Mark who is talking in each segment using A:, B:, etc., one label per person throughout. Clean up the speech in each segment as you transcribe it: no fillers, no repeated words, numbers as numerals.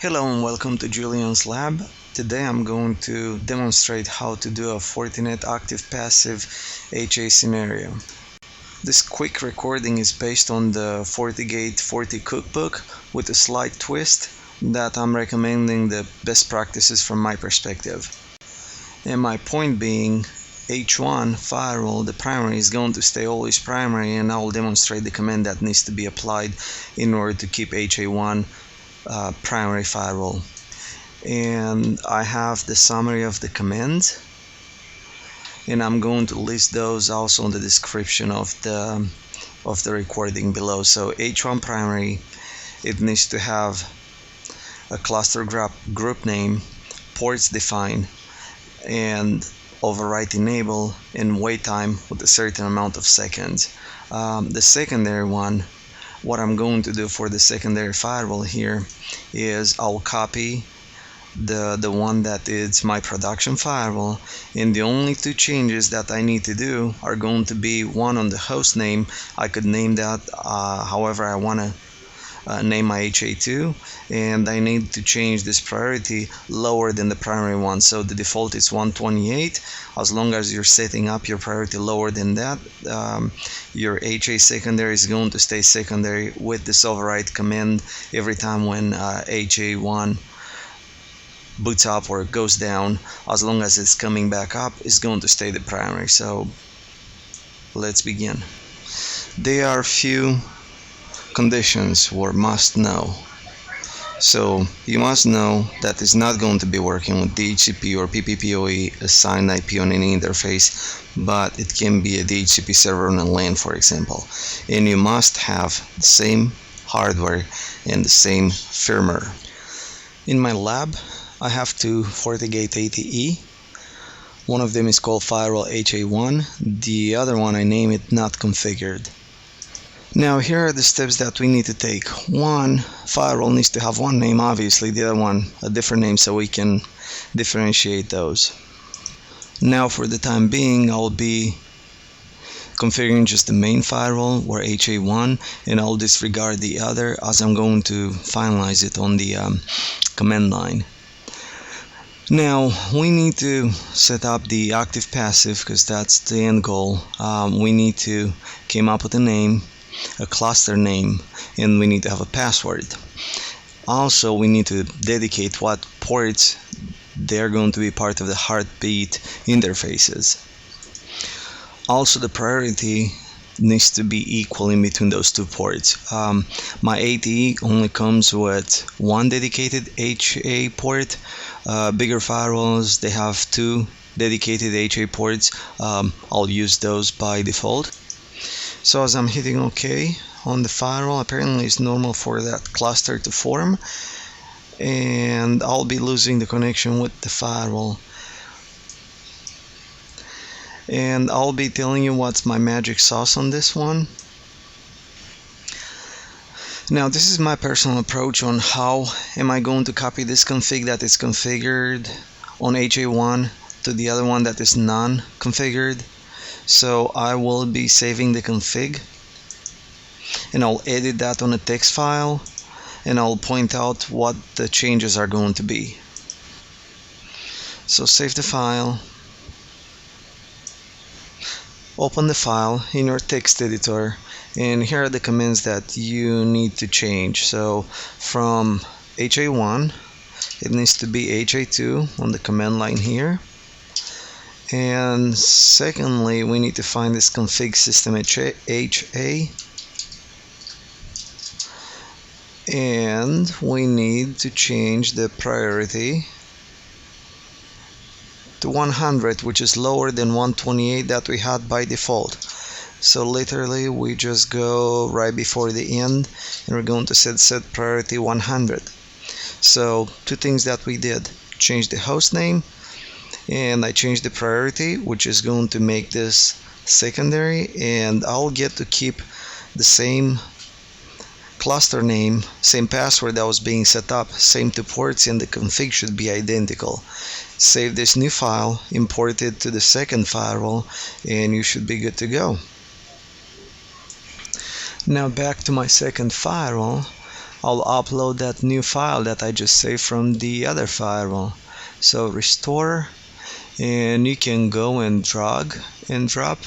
A: Hello and welcome to Julian's Lab. Today I'm going to demonstrate how to do a Fortinet Active-Passive HA scenario. This quick recording is based on the FortiGate 40 cookbook with a slight twist that I'm recommending the best practices from my perspective. And my point being, H1 firewall, the primary, is going to stay always primary, and I will demonstrate the command that needs to be applied in order to keep HA1 primary firewall. And I have the summary of the commands, and I'm going to list those also in the description of the recording below. So H1 primary, it needs to have a cluster group name, ports defined, and overwrite enable, and wait time with a certain amount of seconds. The secondary one, what I'm going to do for the secondary firewall here is I'll copy the one that is my production firewall, and the only two changes that I need to do are going to be one on the host name. I could name that however I want to name my HA2, and I need to change this priority lower than the primary one. So the default is 128. As long as you're setting up your priority lower than that, your HA secondary is going to stay secondary with this override command every time when HA1 boots up or goes down. As long as it's coming back up, it's going to stay the primary. So let's begin. There are few conditions or must know. So you must know that it's not going to be working with DHCP or PPPoE assigned IP on any interface, but it can be a DHCP server on a LAN, for example. And you must have the same hardware and the same firmware. In my lab, I have two FortiGate 80E. One of them is called firewall HA1. The other one, I name it not configured. Now here are the steps that we need to take. One, firewall needs to have one name, obviously, the other one a different name, so we can differentiate those. Now for the time being, I'll be configuring just the main firewall or HA1, and I'll disregard the other as I'm going to finalize it on the command line. Now we need to set up the active-passive because that's the end goal. We need to come up with a name, a cluster name, and we need to have a password. Also, we need to dedicate what ports they're going to be part of the heartbeat interfaces. Also, the priority needs to be equal in between those two ports. My ATE only comes with one dedicated HA port. Bigger firewalls, they have two dedicated HA ports. I'll use those by default. So as I'm hitting OK on the firewall, apparently it's normal for that cluster to form, and I'll be losing the connection with the firewall. And I'll be telling you what's my magic sauce on this one. Now this is my personal approach on how am I going to copy this config that is configured on HA1 to the other one that is non-configured. So I will be saving the config, and I'll edit that on a text file, and I'll point out what the changes are going to be. So save the file, open the file in your text editor, and here are the commands that you need to change. So from HA1, it needs to be HA2 on the command line here. And secondly, we need to find this config system HA, and we need to change the priority to 100, which is lower than 128 that we had by default. So literally we just go right before the end, and we're going to set priority 100. So two things that we did: change the host name, and I changed the priority, which is going to make this secondary, and I'll get to keep the same cluster name, same password that was being set up, same two ports, and the config should be identical. Save this new file, import it to the second firewall, and you should be good to go. Now back to my second firewall. I'll upload that new file that I just saved from the other firewall. So restore, and you can go and drag and drop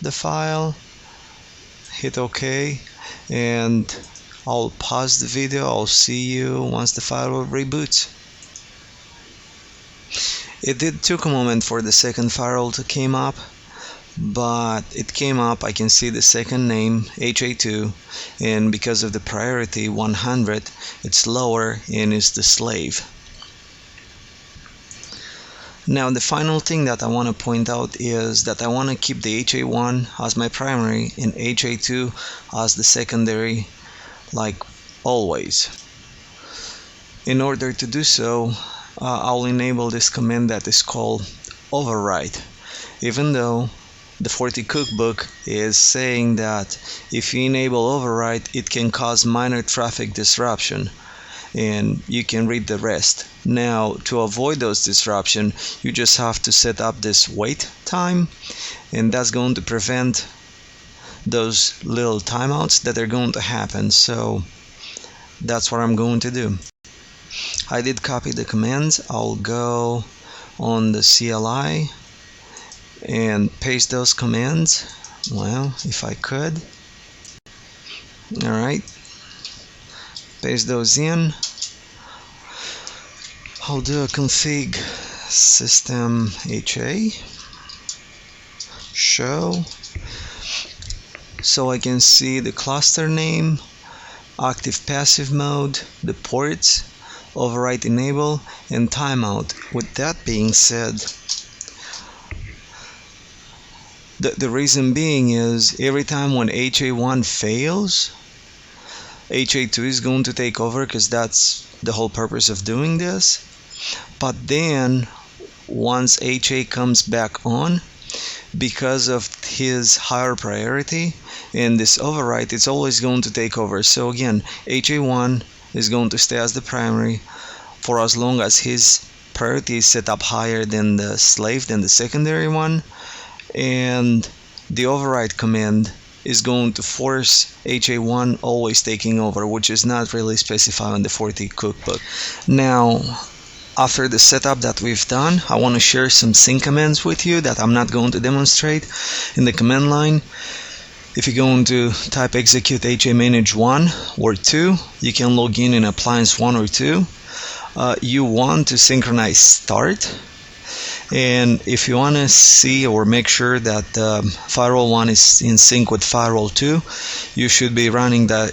A: the file, hit OK, and I'll pause the video. I'll see you once the firewall reboots. It did took a moment for the second firewall to came up, but it came up. I can see the second name, HA2, and because of the priority 100, it's lower and is the slave. Now the final thing that I want to point out is that I want to keep the HA1 as my primary and HA2 as the secondary, like always. In order to do so, I'll enable this command that is called Overwrite, even though the Forti cookbook is saying that if you enable Overwrite, it can cause minor traffic disruption, and you can read the rest. Now, to avoid those disruptions, you just have to set up this wait time, and that's going to prevent those little timeouts that are going to happen. So that's what I'm going to do. I did copy the commands. I'll go on the CLI and paste those commands. Well, if I could. Alright, paste those in. I'll do a config system HA show so I can see the cluster name, active passive mode, the ports, overwrite enable, and timeout. With that being said, the reason being is every time when HA1 fails, HA2 is going to take over, because that's the whole purpose of doing this. But then once HA comes back on, because of his higher priority and this overwrite, it's always going to take over. So again, HA1 is going to stay as the primary for as long as his priority is set up higher than the slave, than the secondary one, and the override command is going to force HA1 always taking over, which is not really specified in the Forti cookbook. Now, after the setup that we've done, I want to share some sync commands with you that I'm not going to demonstrate in the command line. If you're going to type execute HA manage 1 or 2, you can log in appliance 1 or 2. You want to synchronize start, and if you want to see or make sure that firewall 1 is in sync with firewall 2, you should be running the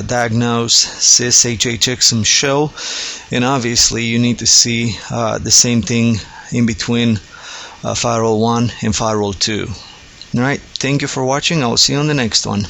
A: diagnose sys HA checksum show, and obviously you need to see the same thing in between firewall 1 and firewall 2. Alright, thank you for watching. I will see you on the next one.